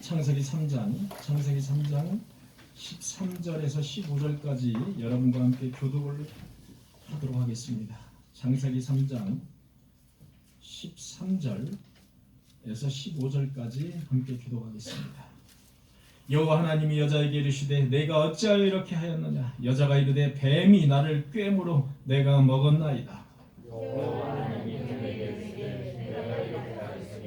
창세기 3장 13절에서 15절까지 여러분과 함께 교독을 하도록 하겠습니다. 창세기 3장 13절에서 15절까지 함께 교독하겠습니다. 여호와 하나님이 여자에게 이르시되 내가 어찌하여 이렇게 하였느냐. 여자가 이르되 뱀이 나를 꾀므로 내가 먹었나이다. 여호와 하나님이 그에게 이르시되 내가 이렇게 하였으니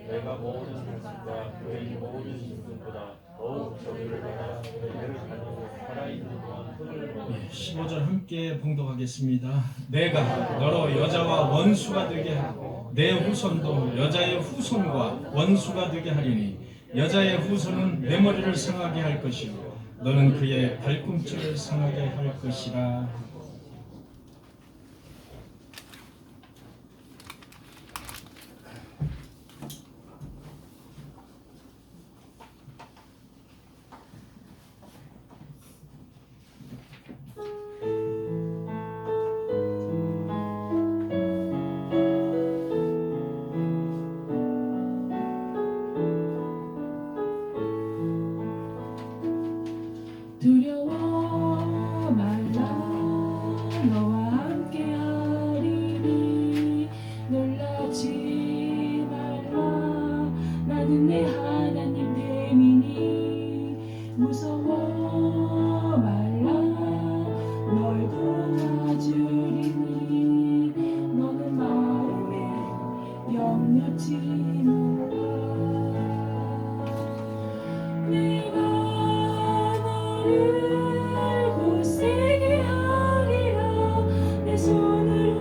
내가 모든 짐승과 그의 모든 짐승보다 더욱 저주를 받아 그를 가지고 살아있는 동안 흙을 먹으라. 15절 함께 봉독하겠습니다. 내가 너로 여자와 원수가 되게 하고 내 후손도 여자의 후손과 원수가 되게 하리니 여자의 후손은 내 머리를 상하게 할 것이고 너는 그의 발꿈치를 상하게 할 것이라. 두려워 말라 너와 함께하리니 놀라지 말라 나는 내 하나님 됨이니 무서워 말라 널 도와주리니 너는 마음에 염려치 말라 내가 굳세게 하리라 내 손으로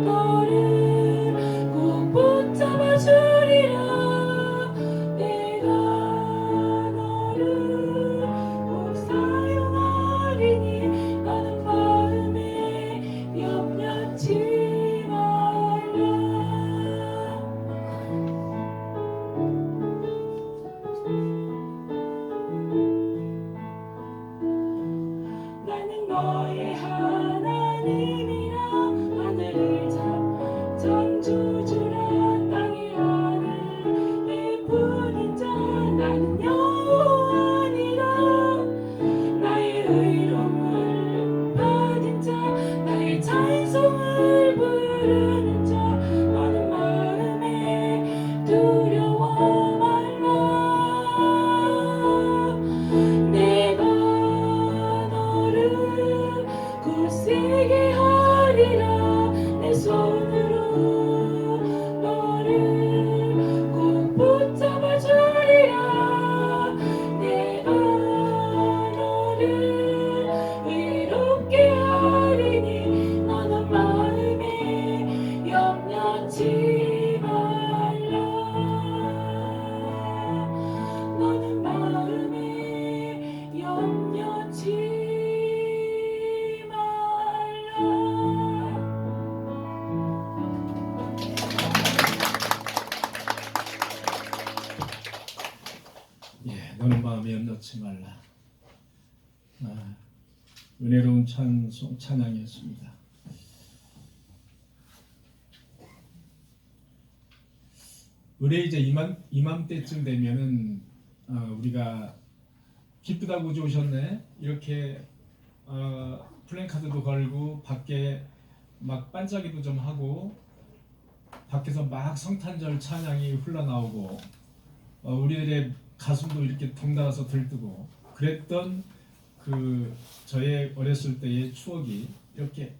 너를 꼭 붙잡아 주리라 내가 너를 꼭 사용하리니 너는 마음에 염려치 말라. 나는 너의 하나님이라 하늘을 창조주라 땅의 하늘에 푸른 자 나는 여호와니라 나의 의로움을 받은 자 나의 찬송을 부르는 자 너는 마음에 두려워 말라 내가 굳세게 하리라 내 손으로 너를 꼭 붙잡아 주리라 내가 너를 의롭게 하리니 너는 마음에 염려치 말라 너는 마음에 염려치 너는 마음에 염려치 말라. 은혜로운 찬양이었습니다. 올해 이제 이맘때쯤 되면은 우리가 기쁘다 구주 오셨네 이렇게 플랜카드도 걸고 밖에 막 반짝이도 좀 하고 밖에서 막 성탄절 찬양이 흘러나오고 우리들의 가슴도 이렇게 덩달아서 들뜨고 그랬던 그 저의 어렸을 때의 추억이 이렇게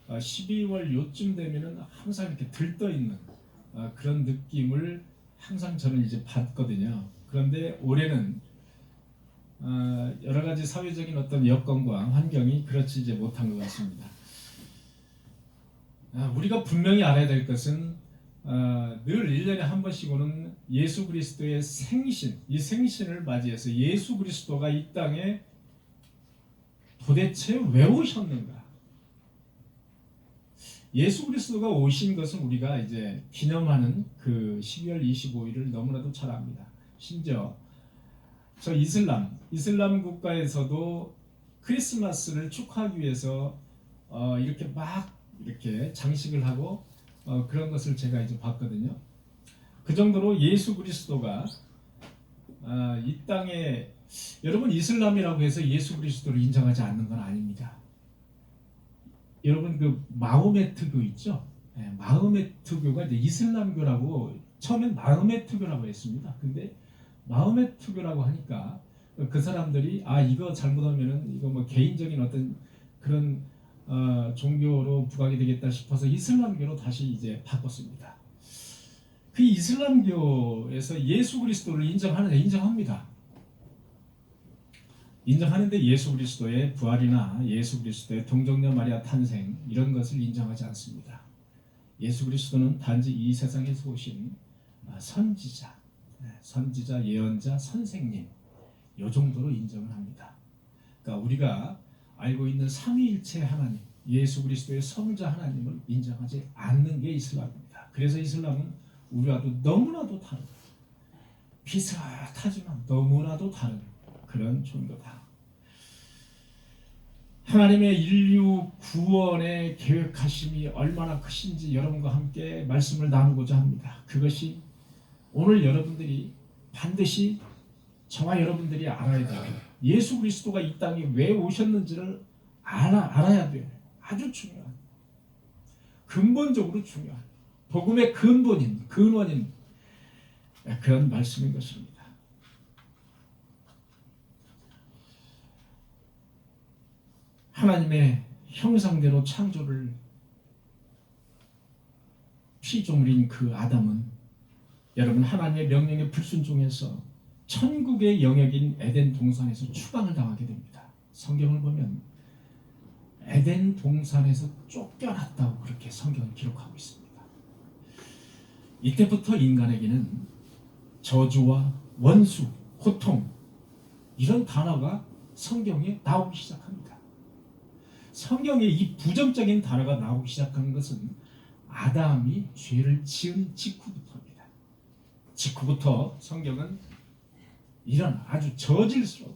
12월 요쯤 되면은 항상 이렇게 들떠 있는 그런 느낌을 항상 저는 이제 받거든요. 그런데 올해는 여러 가지 사회적인 어떤 여건과 환경이 그렇지 이제 못한 것 같습니다. 우리가 분명히 알아야 될 것은 늘 1년에 한 번씩은 예수 그리스도의 생신, 이 생신을 맞이해서 예수 그리스도가 이 땅에 도대체 왜 오셨는가? 예수 그리스도가 오신 것은 우리가 이제 기념하는 그 12월 25일을 너무나도 잘 압니다. 심지어 저 이슬람 국가에서도 크리스마스를 축하하기 위해서 이렇게 막 이렇게 장식을 하고 그런 것을 제가 이제 봤거든요. 그 정도로 예수 그리스도가 이 땅에 여러분 이슬람이라고 해서 예수 그리스도를 인정하지 않는 건 아닙니다. 여러분 그 마호메트교 있죠? 네, 마호메트교가 이제 이슬람교라고 처음엔 마호메트교라고 했습니다. 근데 마호메트교라고 하니까 그 사람들이 이거 잘못하면은 이거 뭐 개인적인 어떤 그런 종교로 부각이 되겠다 싶어서 이슬람교로 다시 이제 바꿨습니다. 그 이슬람교에서 예수 그리스도를 인정합니다. 인정하는데 예수 그리스도의 부활이나 예수 그리스도의 동정녀 마리아 탄생 이런 것을 인정하지 않습니다. 예수 그리스도는 단지 이 세상에서 오신 선지자, 예언자, 선생님 이 정도로 인정을 합니다. 그러니까 우리가 알고 있는 삼위일체 하나님, 예수 그리스도의 성자 하나님을 인정하지 않는 게 이슬람입니다. 그래서 이슬람은 우리와도 너무나도 다른, 비슷하지만 너무나도 다른 그런 종교다. 하나님의 인류 구원의 계획하심이 얼마나 크신지 여러분과 함께 말씀을 나누고자 합니다. 그것이 오늘 여러분들이 반드시 저와 여러분들이 알아야 돼요. 예수 그리스도가 이 땅에 왜 오셨는지를 알아야 돼요. 아주 중요한, 근본적으로 중요한, 복음의 근본인, 근원인 그런 말씀인 것입니다. 하나님의 형상대로 창조를 피조물인 그 아담은 여러분 하나님의 명령에 불순종해서 천국의 영역인 에덴 동산에서 추방을 당하게 됩니다. 성경을 보면 에덴 동산에서 쫓겨났다고 그렇게 성경을 기록하고 있습니다. 이때부터 인간에게는 저주와 원수, 고통 이런 단어가 성경에 나오기 시작합니다. 성경에 이 부정적인 단어가 나오기 시작한 것은 아담이 죄를 지은 직후부터입니다. 직후부터 성경은 이런 아주 저질스러운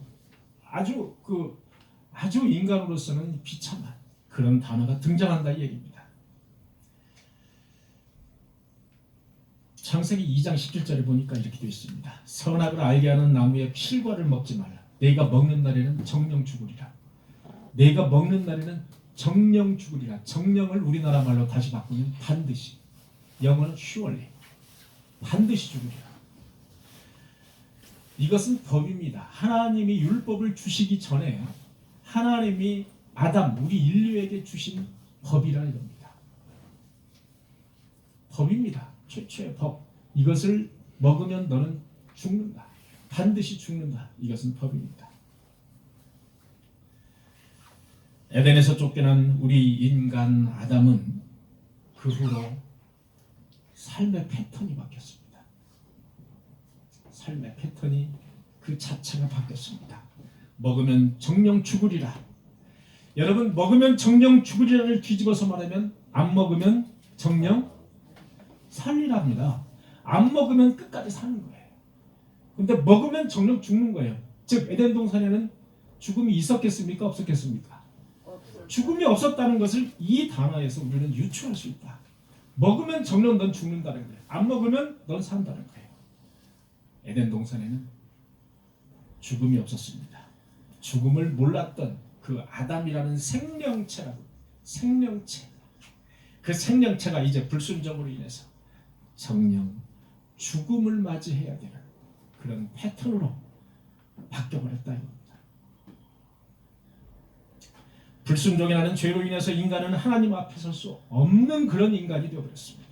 아주 인간으로서는 비참한 그런 단어가 등장한다 이 얘기입니다. 창세기 2장 17절에 보니까 이렇게 되어 있습니다. 선악을 알게 하는 나무의 실과를 먹지 말라. 내가 먹는 날에는 정령 죽으리라. 내가 먹는 날에는 정령 죽으리라. 정령을 우리나라 말로 다시 바꾸면 반드시, 영어는 surely, 반드시 죽으리라. 이것은 법입니다. 하나님이 율법을 주시기 전에 하나님이 아담, 우리 인류에게 주신 법이라 이겁니다. 법입니다. 최초의 법. 이것을 먹으면 너는 죽는다. 반드시 죽는다. 이것은 법입니다. 에덴에서 쫓겨난 우리 인간 아담은 그 후로 삶의 패턴이 바뀌었습니다. 삶의 패턴이 그 자체가 바뀌었습니다. 먹으면 정령 죽으리라. 여러분, 먹으면 정령 죽으리라를 뒤집어서 말하면 안 먹으면 정령 살리랍니다. 안 먹으면 끝까지 사는 거예요. 근데 먹으면 정령 죽는 거예요. 즉 에덴 동산에는 죽음이 있었겠습니까? 없었겠습니까? 죽음이 없었다는 것을 이 단어에서 우리는 유추할 수 있다. 먹으면 정령 넌 죽는다는 거예요. 안 먹으면 넌 산다는 거예요. 에덴 동산에는 죽음이 없었습니다. 죽음을 몰랐던 그 아담이라는 생명체라고, 생명체, 그 생명체가 이제 불순종으로 인해서 정령 죽음을 맞이해야 되는 그런 패턴으로 바뀌어버렸다 이겁니다. 불순종이라는 죄로 인해서 인간은 하나님 앞에 설 수 없는 그런 인간이 되어버렸습니다.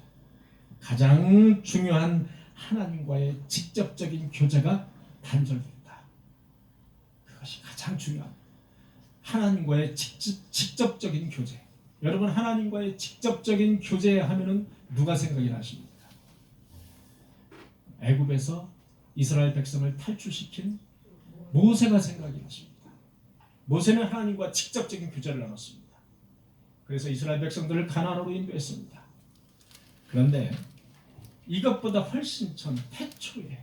가장 중요한 하나님과의 직접적인 교제가 단절됐다. 그것이 가장 중요한 하나님과의 직접적인 교제. 여러분, 하나님과의 직접적인 교제 하면은 누가 생각이 나십니까? 애굽에서 이스라엘 백성을 탈출시킨 모세가 생각이 나십니다. 모세는 하나님과 직접적인 교제를 나눴습니다. 그래서 이스라엘 백성들을 가나안으로 인도했습니다. 그런데 이것보다 훨씬 전 태초에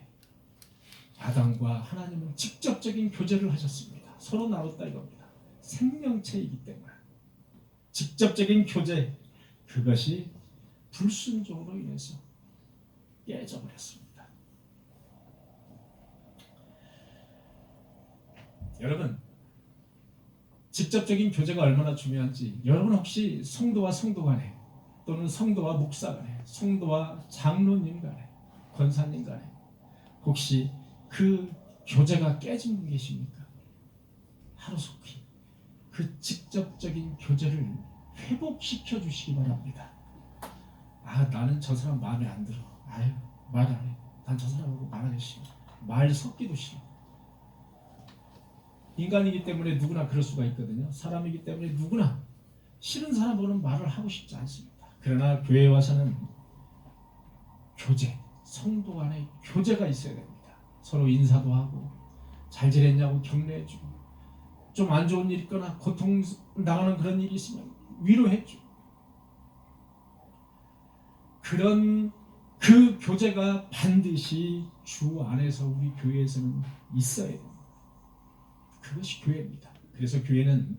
아담과 하나님은 직접적인 교제를 하셨습니다. 서로 나눴다 이겁니다. 생명체이기 때문에 직접적인 교제, 그것이 불순종으로 인해서 깨져버렸습니다. 여러분, 직접적인 교제가 얼마나 중요한지 여러분 혹시 성도와 성도 간에 또는 성도와 목사 간에 성도와 장로님 간에 권사님 간에 혹시 그 교제가 깨진 분 계십니까? 하루속히 그 직접적인 교제를 회복시켜 주시기 바랍니다. 아, 나는 저 사람 마음에 안 들어. 아유, 말 안 해. 난 저 사람하고 말하기 싫어. 말 섞기도 싫어. 인간이기 때문에 누구나 그럴 수가 있거든요. 사람이기 때문에 누구나 싫은 사람하고는 말을 하고 싶지 않습니다. 그러나 교회에 와서는 교제, 성도 간의 교제가 있어야 됩니다. 서로 인사도 하고 잘 지냈냐고 격려해주고 좀 안 좋은 일 있거나 고통 당하는 그런 일이 있으면 위로해주고 그런 그 교제가 반드시 주 안에서 우리 교회에서는 있어야 됩니다. 그것이 교회입니다. 그래서 교회는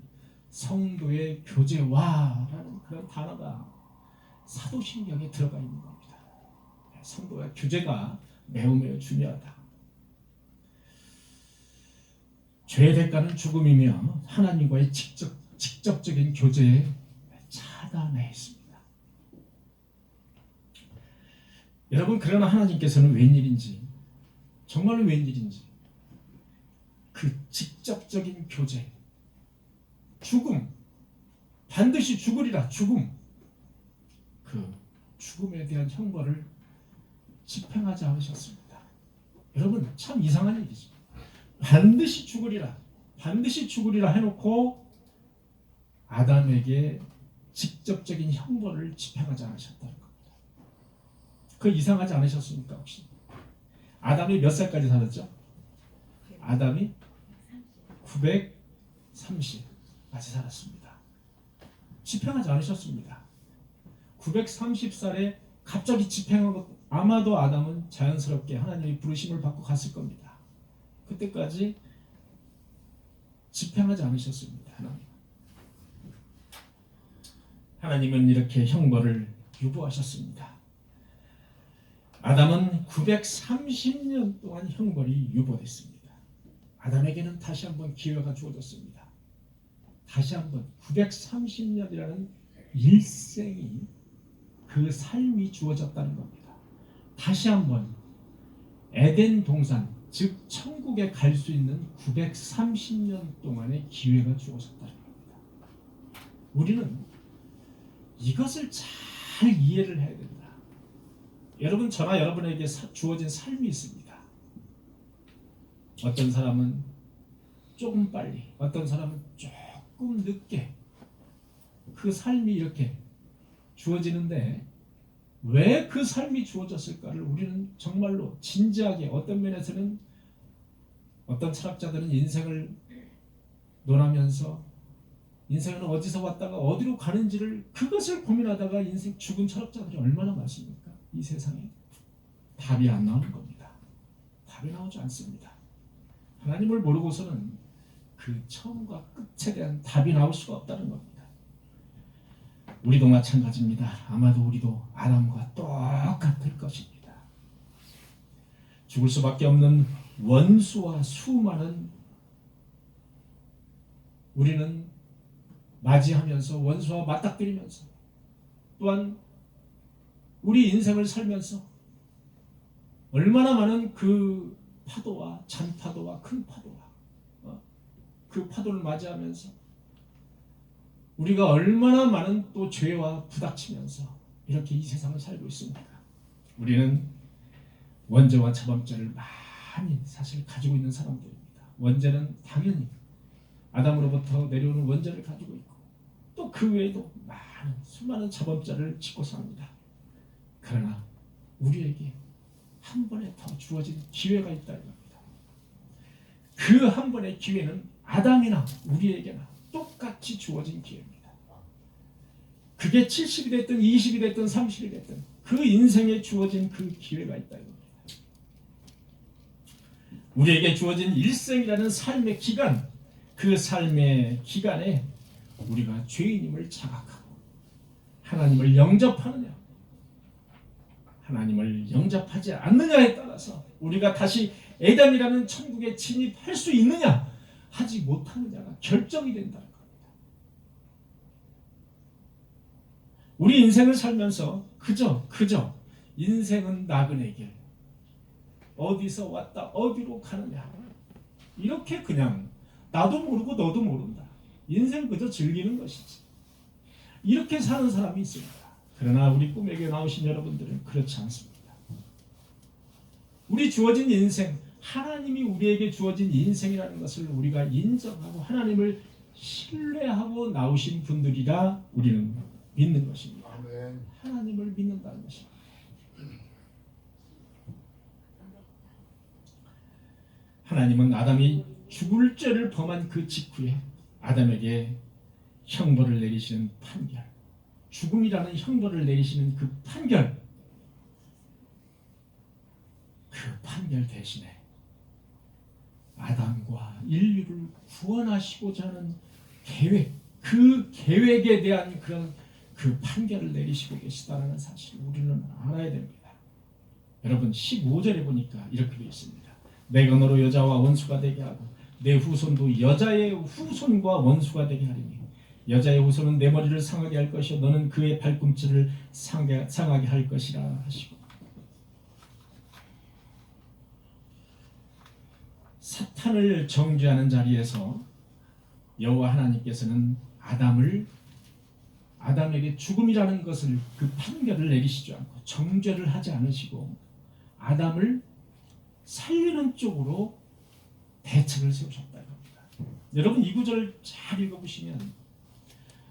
성도의 교제와라는 그런 단어가 사도신경에 들어가 있는 겁니다. 성도의 교제가 매우 중요하다. 죄의 대가는 죽음이며 하나님과의 직접적인 교제에 차단해 있습니다. 여러분, 그러나 하나님께서는 웬일인지, 정말로 웬일인지 그 직접적인 교제, 죽음, 반드시 죽으리라, 죽음, 그 죽음에 대한 형벌을 집행하지 않으셨습니다. 여러분, 참 이상한 일이죠. 반드시 죽으리라, 반드시 죽으리라 해놓고 아담에게 직접적인 형벌을 집행하지 않으셨다는 겁니다. 그 이상하지 않으셨습니까 혹시? 아담이 몇 살까지 살았죠? 아담이 930까지 살았습니다. 집행하지 않으셨습니다. 930살에 갑자기 집행한 것, 아마도 아담은 자연스럽게 하나님의 부르심을 받고 갔을 겁니다. 그때까지 집행하지 않으셨습니다. 하나님은 이렇게 형벌을 유보하셨습니다. 아담은 930년 동안 형벌이 유보됐습니다. 아담에게는 다시 한번 기회가 주어졌습니다. 다시 한번 930년이라는 일생이 그 삶이 주어졌다는 겁니다. 다시 한번 에덴 동산, 즉 천국에 갈 수 있는 930년 동안의 기회가 주어졌다는 겁니다. 우리는 이것을 잘 이해를 해야 된다. 여러분, 저나 여러분에게 주어진 삶이 있습니다. 어떤 사람은 조금 빨리, 어떤 사람은 조금 늦게 그 삶이 이렇게 주어지는데 왜 그 삶이 주어졌을까를 우리는 정말로 진지하게, 어떤 면에서는 어떤 철학자들은 인생을 논하면서 인생은 어디서 왔다가 어디로 가는지를 그것을 고민하다가 인생 죽은 철학자들이 얼마나 많습니까? 이 세상에 답이 안 나오는 겁니다. 답이 나오지 않습니다. 하나님을 모르고서는 그 처음과 끝에 대한 답이 나올 수가 없다는 겁니다. 우리도 마찬가지입니다. 아마도 우리도 아담과 똑같을 것입니다. 죽을 수밖에 없는 원수와 수많은 우리는 맞이하면서 원수와 맞닥뜨리면서 또한 우리 인생을 살면서 얼마나 많은 그 파도와 잔파도와 큰 파도와 그 파도를 맞이하면서 우리가 얼마나 많은 또 죄와 부닥치면서 이렇게 이 세상을 살고 있습니까? 우리는 원죄와 자범죄를 많이 사실 가지고 있는 사람들입니다. 원죄는 당연히 아담으로부터 내려오는 원죄를 가지고 있고 또 그 외에도 많은 수많은 자범죄를 짓고 삽니다. 그러나 우리에게 한 번에 더 주어진 기회가 있다는 겁니다. 그 한 번의 기회는 아담이나 우리에게나 똑같이 주어진 기회입니다. 그게 70이 됐든 20이 됐든 30이 됐든 그 인생에 주어진 그 기회가 있다는 겁니다. 우리에게 주어진 일생이라는 삶의 기간, 그 삶의 기간에 우리가 죄인임을 자각하고 하나님을 영접하느냐, 하나님을 영접하지 않느냐에 따라서 우리가 다시 에덴이라는 천국에 진입할 수 있느냐 하지 못하느냐가 결정이 된다는 겁니다. 우리 인생을 살면서 그저 인생은 나그네 길, 어디서 왔다 어디로 가느냐, 이렇게 그냥 나도 모르고 너도 모른다, 인생 그저 즐기는 것이지, 이렇게 사는 사람이 있습니다. 그러나 우리 꿈의 교회 나오신 여러분들은 그렇지 않습니다. 우리 주어진 인생, 하나님이 우리에게 주어진 인생이라는 것을 우리가 인정하고 하나님을 신뢰하고 나오신 분들이라 우리는 믿는 것입니다. 아멘. 하나님을 믿는다는 것입니다. 하나님은 아담이 죽을 죄를 범한 그 직후에 아담에게 형벌을 내리시는 판결, 죽음이라는 형벌을 내리시는 그 판결 대신에 아담과 인류를 구원하시고자 하는 계획, 그 계획에 대한 그 판결을 내리시고 계시다는 사실을 우리는 알아야 됩니다. 여러분 15절에 보니까 이렇게 되어 있습니다. 내가 너로 여자와 원수가 되게 하고 내 후손도 여자의 후손과 원수가 되게 하리니 여자의 후손은 내 머리를 상하게 할 것이요 너는 그의 발꿈치를 상하게 할 것이라 하시고, 사탄을 정죄하는 자리에서 여호와 하나님께서는 아담에게 죽음이라는 것을 그 판결을 내리시지 않고 정죄를 하지 않으시고 아담을 살리는 쪽으로 대책을 세우셨다는 겁니다. 여러분 이 구절을 잘 읽어보시면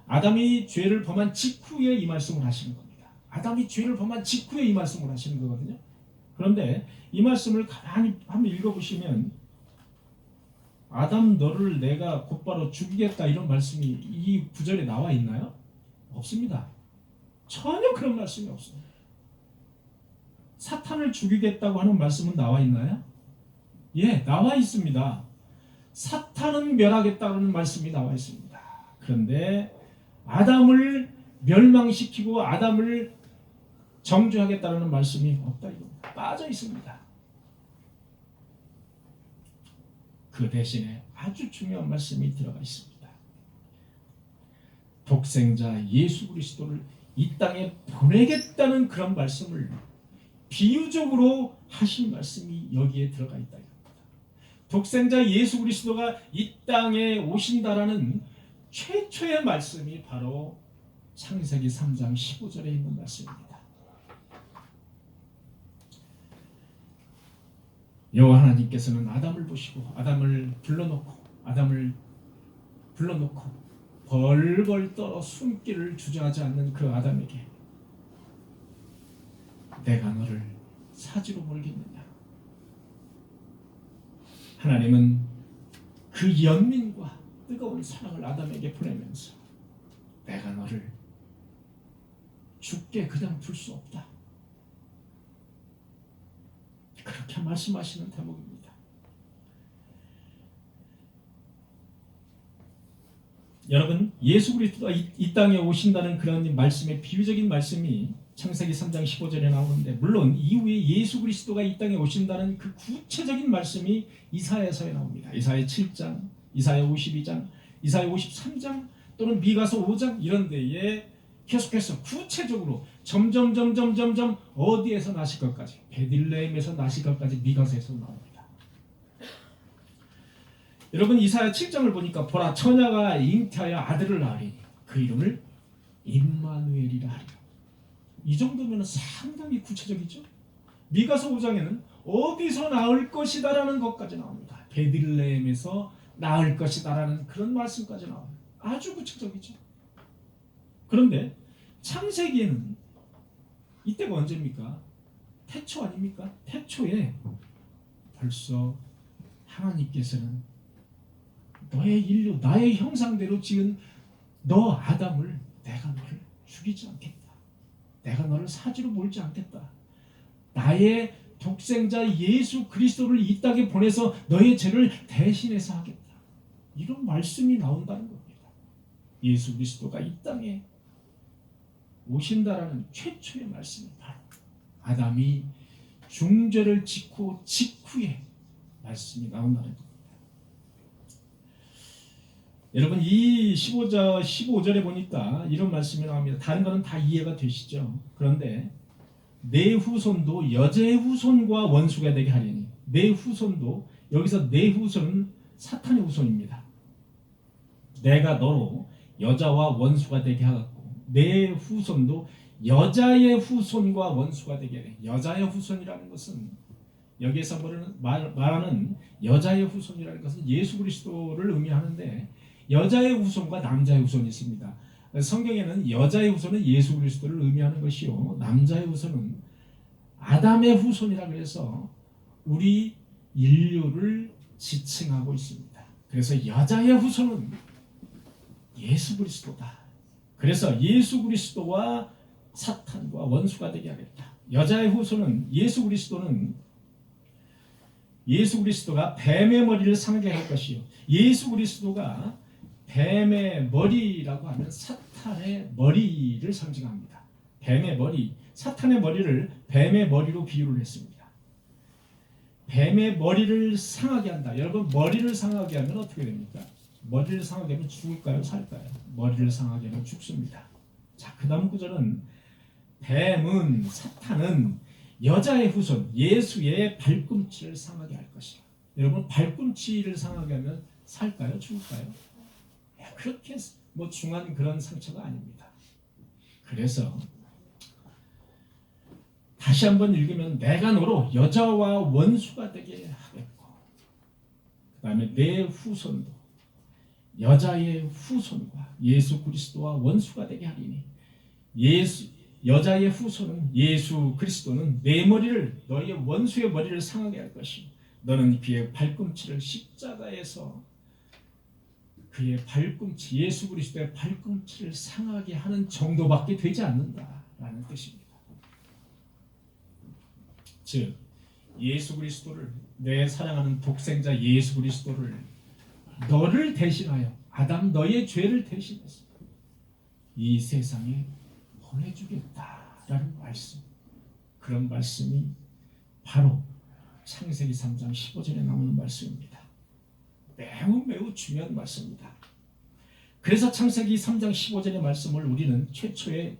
아담이 죄를 범한 직후에 이 말씀을 하시는 겁니다. 아담이 죄를 범한 직후에 이 말씀을 하시는 거거든요. 그런데 이 말씀을 가만히 한번 읽어보시면 아담 너를 내가 곧바로 죽이겠다 이런 말씀이 이 구절에 나와 있나요? 없습니다. 전혀 그런 말씀이 없습니다. 사탄을 죽이겠다고 하는 말씀은 나와 있나요? 예, 나와 있습니다. 사탄은 멸하겠다는 말씀이 나와 있습니다. 그런데 아담을 멸망시키고 아담을 정죄하겠다는 말씀이 없다 이겁니다. 빠져 있습니다. 그 대신에 아주 중요한 말씀이 들어가 있습니다. 독생자 예수 그리스도를 이 땅에 보내겠다는 그런 말씀을 비유적으로 하신 말씀이 여기에 들어가 있다 이겁니다. 독생자 예수 그리스도가 이 땅에 오신다라는 최초의 말씀이 바로 창세기 3장 15절에 있는 말씀입니다. 여호와 하나님께서는 아담을 보시고 아담을 불러놓고 벌벌 떨어 숨기를 주저하지 않는 그 아담에게 내가 너를 사지로 몰겠느냐. 하나님은 그 연민과 뜨거운 사랑을 아담에게 보내면서 내가 너를 죽게 그냥 둘 수 없다. 그렇게 말씀하시는 대목입니다. 여러분 예수 그리스도가 이 땅에 오신다는 그런 말씀의 비유적인 말씀이 창세기 3장 15절에 나오는데, 물론 이후에 예수 그리스도가 이 땅에 오신다는 그 구체적인 말씀이 이사야서에 나옵니다. 이사야 7장, 이사야 52장, 이사야 53장 또는 미가서 5장 이런 데에 계속해서 구체적으로 점점 어디에서 나실 것까지, 베들레헴에서 나실 것까지 미가서에서 나옵니다. 여러분 이사야 7장을 보니까 보라 처녀가 잉태하여 아들을 낳으리니 그 이름을 임마누엘이라 하리라. 이 정도면 상당히 구체적이죠. 미가서 5장에는 어디서 나올 것이다라는 것까지 나옵니다. 베들레헴에서 나올 것이다라는 그런 말씀까지 나옵니다. 아주 구체적이죠. 그런데 창세기에는 이때가 언제입니까? 태초 아닙니까? 태초에 벌써 하나님께서는 너의 인류, 나의 형상대로 지은 너 아담을 내가 너를 죽이지 않겠다. 내가 너를 사지로 몰지 않겠다. 나의 독생자 예수 그리스도를 이 땅에 보내서 너의 죄를 대신해서 하겠다. 이런 말씀이 나온다는 겁니다. 예수 그리스도가 이 땅에 오신다라는 최초의 말씀이 바로 아담이 중죄를 짓고 직후에 말씀이 나온다는 겁니다. 여러분 이 15절에 보니까 이런 말씀이 나옵니다. 다른 거는 다 이해가 되시죠? 그런데 내 후손도 여자의 후손과 원수가 되게 하리니, 내 후손도, 여기서 내 후손은 사탄의 후손입니다. 내가 너로 여자와 원수가 되게 하겠고 내 후손도 여자의 후손과 원수가 되게 해. 여자의 후손이라는 것은 여기에서 말하는 여자의 후손이라는 것은 예수 그리스도를 의미하는데, 여자의 후손과 남자의 후손이 있습니다. 성경에는 여자의 후손은 예수 그리스도를 의미하는 것이요, 남자의 후손은 아담의 후손이라 그래서 우리 인류를 지칭하고 있습니다. 그래서 여자의 후손은 예수 그리스도다. 그래서 예수 그리스도와 사탄과 원수가 되게 하겠다. 여자의 후손은 예수 그리스도가 뱀의 머리를 상하게 할 것이요, 예수 그리스도가 뱀의 머리라고 하면 사탄의 머리를 상징합니다. 뱀의 머리, 사탄의 머리를 뱀의 머리로 비유를 했습니다. 뱀의 머리를 상하게 한다. 여러분, 머리를 상하게 하면 어떻게 됩니까? 머리를 상하게 하면 죽을까요? 살까요? 머리를 상하게 하면 죽습니다. 자, 그 다음 구절은 뱀은, 사탄은 여자의 후손 예수의 발꿈치를 상하게 할 것이다. 여러분, 발꿈치를 상하게 하면 살까요? 죽을까요? 그렇게 중한 그런 상처가 아닙니다. 그래서 다시 한번 읽으면 내가 너로 여자와 원수가 되게 하겠고, 그 다음에 내 후손도 여자의 후손과 예수 그리스도와 원수가 되게 하리니, 여자의 후손은 예수 그리스도는 내 머리를, 너의 원수의 머리를 상하게 할 것이, 너는 그의 발꿈치를 십자가에서 그의 발꿈치, 예수 그리스도의 발꿈치를 상하게 하는 정도밖에 되지 않는다라는 뜻입니다. 즉 예수 그리스도를, 내 사랑하는 독생자 예수 그리스도를 너를 대신하여, 아담 너의 죄를 대신해서 이 세상에 보내주겠다라는 말씀, 그런 말씀이 바로 창세기 3장 15절에 나오는 말씀입니다. 매우 중요한 말씀입니다. 그래서 창세기 3장 15절의 말씀을 우리는 최초에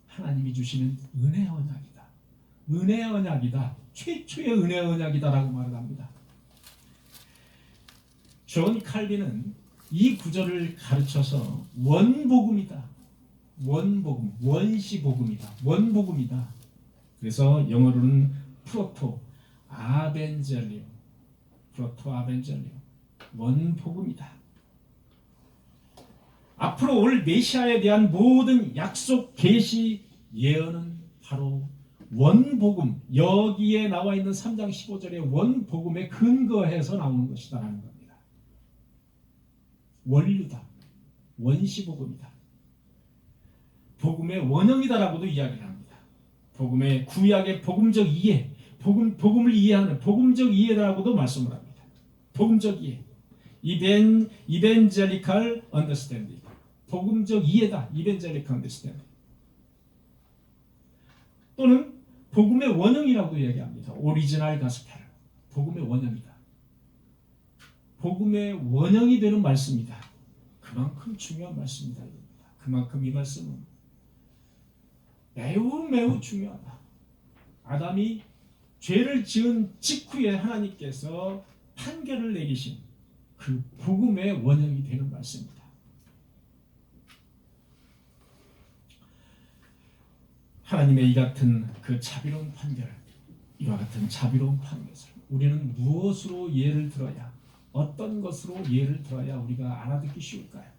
하나님이 주시는 은혜의 언약이다, 은혜의 언약이다, 최초의 은혜의 언약이다라고 말을 합니다. 존 칼빈은 이 구절을 가르쳐서 원복음이다, 원복음, 원시복음이다, 원복음이다. 그래서 영어로는 프로토 아벤젤리움, 원복음이다. 앞으로 올 메시아에 대한 모든 약속, 계시, 예언은 바로 원복음, 여기에 나와 있는 3장 15절의 원복음에 근거해서 나오는 것이다라는 겁니다. 원류다, 원시복음이다, 복음의 원형이다라고도 이야기를 합니다. 복음의 구약의 복음적 이해, 복음을 이해하는 복음적 이해라고도 말씀을 합니다. 복음적 이해, 이벤젤리칼 언더스탠딩, 복음적 이해다, 이벤젤리칼 언더스탠딩. 또는 복음의 원형이라고 이야기합니다. 오리지널 가스펠, 복음의 원형이다, 복음의 원형이 되는 말씀이다. 그만큼 중요한 말씀이다. 그만큼 이 말씀은 매우 중요하다. 아담이 죄를 지은 직후에 하나님께서 판결을 내리신 그 복음의 원형이 되는 말씀입니다. 하나님의 이 같은 그 자비로운 판결, 이와 같은 자비로운 판결을 우리는 무엇으로 예를 들어야, 어떤 것으로 예를 들어야 우리가 알아듣기 쉬울까요?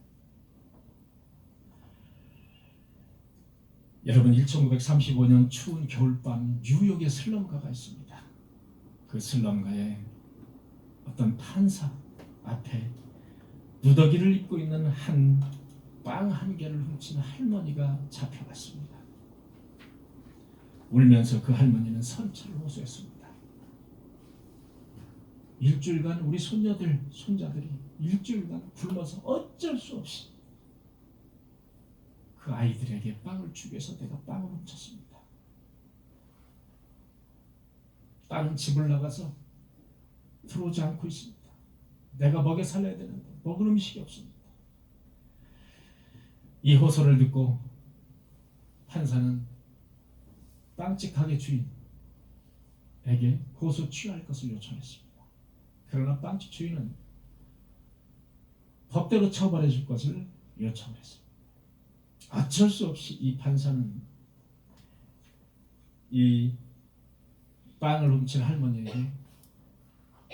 여러분, 1935년 추운 겨울밤 뉴욕에 슬럼가가 있습니다. 그 슬럼가에 어떤 판사 앞에 누더기를 입고 있는 빵 한 개를 훔친 할머니가 잡혀갔습니다. 울면서 그 할머니는 선처를 호소했습니다. 일주일간 우리 손자들이 일주일간 굶어서 어쩔 수 없이 그 아이들에게 빵을 주기 위해서 내가 빵을 훔쳤습니다. 딸은 집을 나가서 들어오지 않고 있습니다. 내가 먹여 살려야 되는데 먹을 음식이 없습니다. 이 호소를 듣고 판사는 빵집 주인에게 고소 취할 것을 요청했습니다. 그러나 빵집 주인은 법대로 처벌해 줄 것을 요청했습니다. 어쩔 수 없이 이 판사는 이 빵을 훔친 할머니에게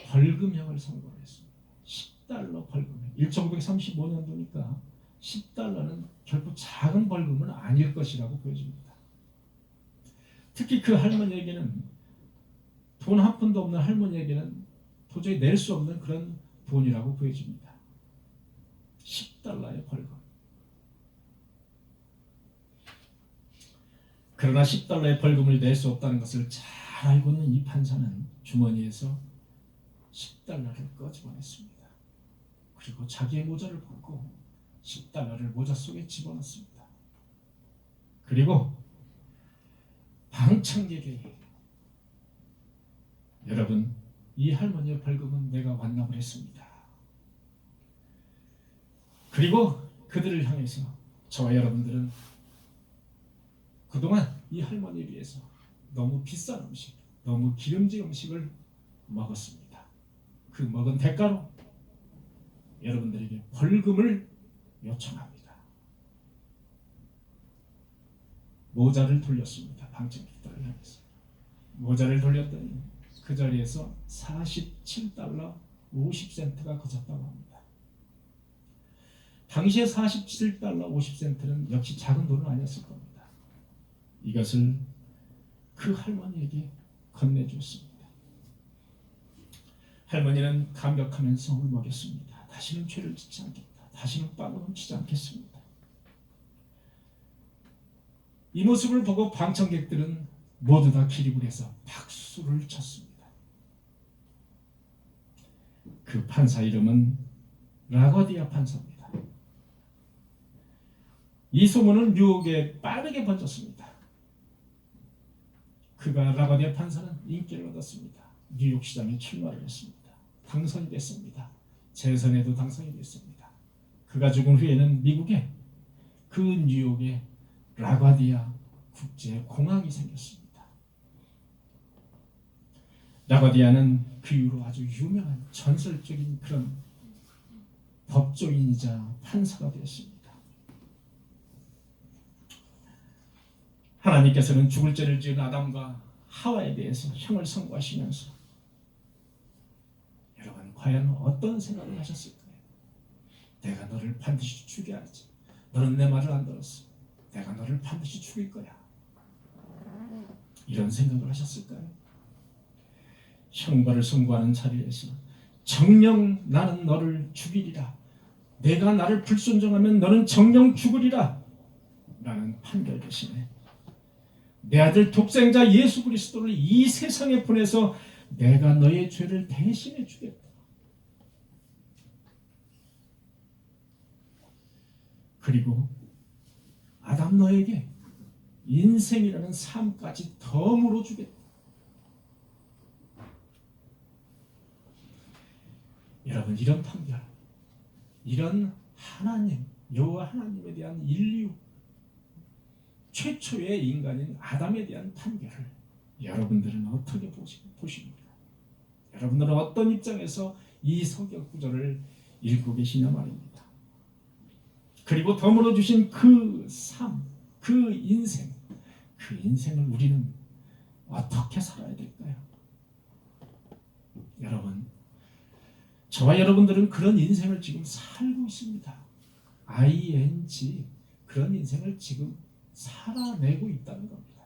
벌금형을 선고했습니다. 10달러 벌금형. 1935년도니까 10달러는 결코 작은 벌금은 아닐 것이라고 보여집니다. 특히 그 할머니에게는 돈 한 푼도 없는 할머니에게는 도저히 낼 수 없는 그런 돈이라고 보여집니다. 10달러의 벌금. 그러나 10달러의 벌금을 낼 수 없다는 것을 잘 알고 있는 이 판사는 주머니에서 10달러를 꺼집어냈습니다. 그리고 자기의 모자를 벗고 10달러를 모자 속에 집어넣습니다. 그리고 방청객에게 여러분, 이 할머니의 벌금은 내가 완납을 했습니다. 그리고 그들을 향해서 저와 여러분들은 그동안 이 할머니에 비해서 너무 비싼 음식, 너무 기름진 음식을 먹었습니다. 그 먹은 대가로 여러분들에게 벌금을 요청합니다. 모자를 돌렸습니다. 방청객들을 향해서. 모자를 돌렸더니 그 자리에서 47달러 50센트가 거쳤다고 합니다. 당시에 47달러 50센트는 역시 작은 돈은 아니었을 겁니다. 이것을 그 할머니에게 건네주었습니다. 할머니는 감격하면서 울먹였습니다. 다시는 죄를 짓지 않겠다. 다시는 빵을 훔치지 않겠습니다. 이 모습을 보고 방청객들은 모두 다 기립을 해서 박수를 쳤습니다. 그 판사 이름은 라거디아 판사입니다. 이 소문은 뉴욕에 빠르게 번졌습니다. 그가 라거디아 판사는 인기를 얻었습니다. 뉴욕 시장에 출마를 했습니다. 당선이 됐습니다. 재선에도 당선이 됐습니다. 그가 죽은 후에는 미국에 그 뉴욕에 라과디아 국제공항이 생겼습니다. 라과디아는 그 이후로 아주 유명한 전설적인 그런 법조인이자 판사가 되었습니다. 하나님께서는 죽을 죄를 지은 아담과 하와에 대해서 형을 선고하시면서 여러분 과연 어떤 생각을 하셨을까요? 내가 너를 반드시 죽여야지. 너는 내 말을 안 들었어. 내가 너를 반드시 죽일 거야. 이런 생각을 하셨을까요? 형벌을 선고하는 자리에서 정녕 나는 너를 죽이리라. 내가 나를 불순종하면 너는 정녕 죽으리라. 라는 판결 대신에 내 아들 독생자 예수 그리스도를 이 세상에 보내서 내가 너의 죄를 대신해 주겠다. 그리고 아담 너에게 인생이라는 삶까지 더 물어주겠다. 여러분 이런 판결, 이런 하나님, 여호와 하나님에 대한 인류 최초의 인간인 아담에 대한 판결을 여러분들은 어떻게 보십니까? 여러분들은 어떤 입장에서 이 성경 구절을 읽고 계시냐 말입니다. 그리고 덤으로 주신 그 삶, 그 인생을 우리는 어떻게 살아야 될까요? 여러분, 저와 여러분들은 그런 인생을 지금 살고 있습니다. ING 그런 인생을 지금 살아내고 있다는 겁니다.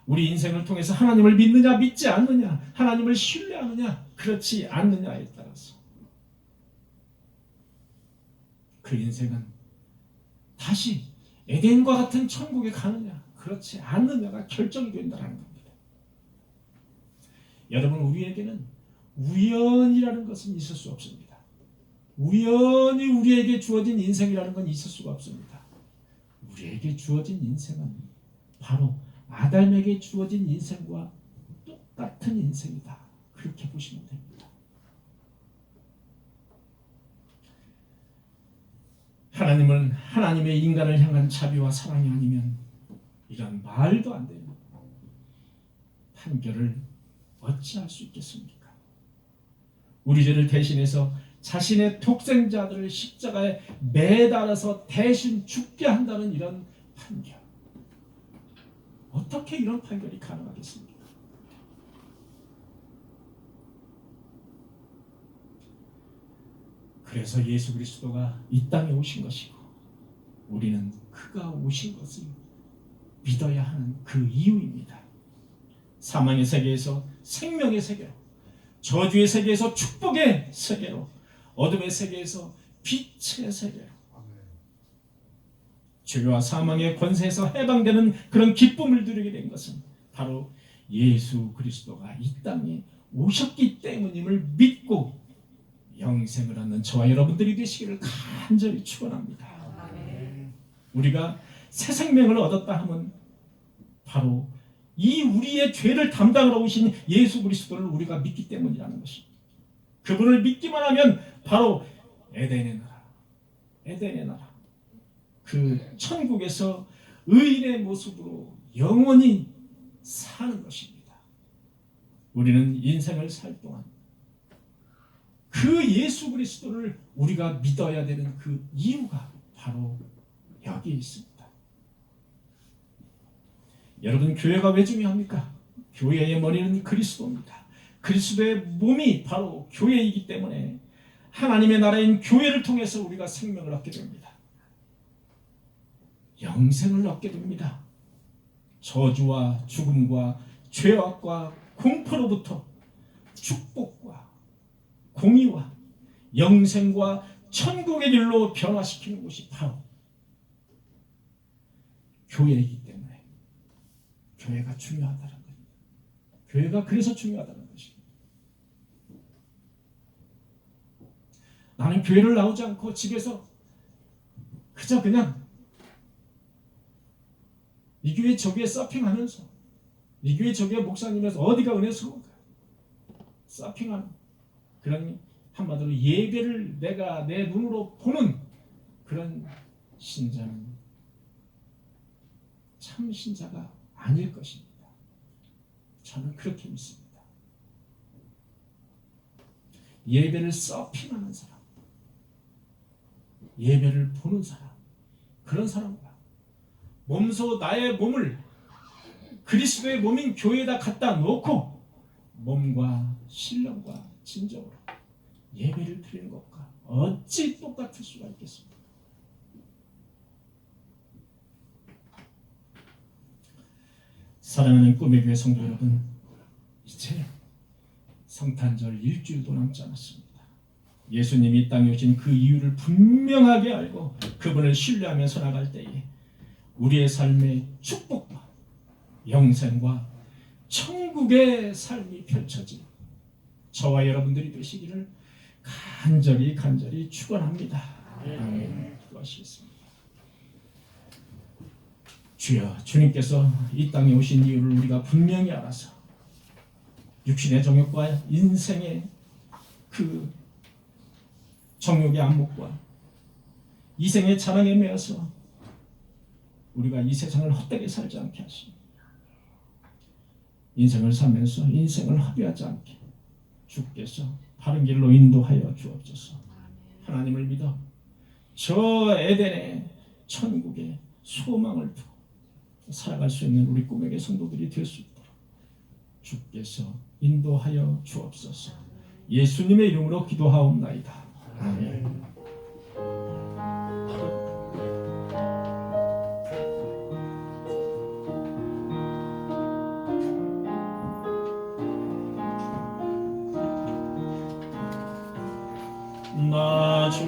우리 인생을 통해서 하나님을 믿느냐 믿지 않느냐, 하나님을 신뢰하느냐 그렇지 않느냐에 따라서 그 인생은 다시 에덴과 같은 천국에 가느냐 그렇지 않느냐가 결정이 된다는 겁니다. 여러분 우리에게는 우연이라는 것은 있을 수 없습니다. 우연히 우리에게 주어진 인생이라는 건 있을 수가 없습니다. 우리에게 주어진 인생은 바로 아담에게 주어진 인생과 똑같은 인생이다. 그렇게 보시면 됩니다. 하나님은 하나님의 인간을 향한 자비와 사랑이 아니면 이런 말도 안 되는 판결을 어찌할 수 있겠습니까? 우리 죄를 대신해서 자신의 독생자들을 십자가에 매달아서 대신 죽게 한다는 이런 판결. 어떻게 이런 판결이 가능하겠습니까? 그래서 예수 그리스도가 이 땅에 오신 것이고 우리는 그가 오신 것을 믿어야 하는 그 이유입니다. 사망의 세계에서 생명의 세계로, 저주의 세계에서 축복의 세계로, 어둠의 세계에서 빛의 세계로, 죄와 사망의 권세에서 해방되는 그런 기쁨을 누리게 된 것은 바로 예수 그리스도가 이 땅에 오셨기 때문임을 믿고 영생을 얻는 저와 여러분들이 되시기를 간절히 축원합니다. 우리가 새 생명을 얻었다 하면 바로 이 우리의 죄를 담당하러 오신 예수 그리스도를 우리가 믿기 때문이라는 것입니다. 그분을 믿기만 하면 바로 에덴의 나라, 에덴의 나라, 그 천국에서 의인의 모습으로 영원히 사는 것입니다. 우리는 인생을 살 동안 그 예수 그리스도를 우리가 믿어야 되는 그 이유가 바로 여기에 있습니다. 여러분, 교회가 왜 중요합니까? 교회의 머리는 그리스도입니다. 그리스도의 몸이 바로 교회이기 때문에 하나님의 나라인 교회를 통해서 우리가 생명을 얻게 됩니다. 영생을 얻게 됩니다. 저주와 죽음과 죄악과 공포로부터 축복과 공의와 영생과 천국의 길로 변화시키는 곳이 바로 교회이기 때문에 교회가 중요하다는 겁니다. 교회가 그래서 중요하다는 것입니다. 나는 교회를 나오지 않고 집에서 그냥 이 교회 저 교회 서핑하면서 이 교회 저 교회 목사님에서 어디가 은혜스러운가 서핑하는 그런, 한마디로 예배를 내가 내 눈으로 보는 그런 신자는 참 신자가 아닐 것입니다. 저는 그렇게 믿습니다. 예배를 서핑하는 사람, 예배를 보는 사람, 그런 사람과 몸소 나의 몸을 그리스도의 몸인 교회에다 갖다 놓고 몸과 신령과 진정으로 예배를 드리는 것과 어찌 똑같을 수가 있겠습니까? 사랑하는 꿈의 교회 성도 여러분, 이제 성탄절 일주일도 남지 않았습니다. 예수님이 이 땅에 오신 그 이유를 분명하게 알고 그분을 신뢰하면서 나갈 때에 우리의 삶의 축복과 영생과 천국의 삶이 펼쳐진 저와 여러분들이 되시기를 간절히 축원합니다. 아멘. 기도하시겠습니다. 주여, 주님께서 이 땅에 오신 이유를 우리가 분명히 알아서 육신의 정욕과 인생의 그 정욕의 안목과 이생의 자랑에 매여서 우리가 이 세상을 헛되게 살지 않게 하시고 인생을 살면서 인생을 허비하지 않게 주께서 바른 길로 인도하여 주옵소서. 하나님을 믿어 저 에덴의 천국의 소망을 두고 살아갈 수 있는 우리 꿈에게 성도들이 될 수 있도록 주께서 인도하여 주옵소서. 예수님의 이름으로 기도하옵나이다. 아멘. 나 주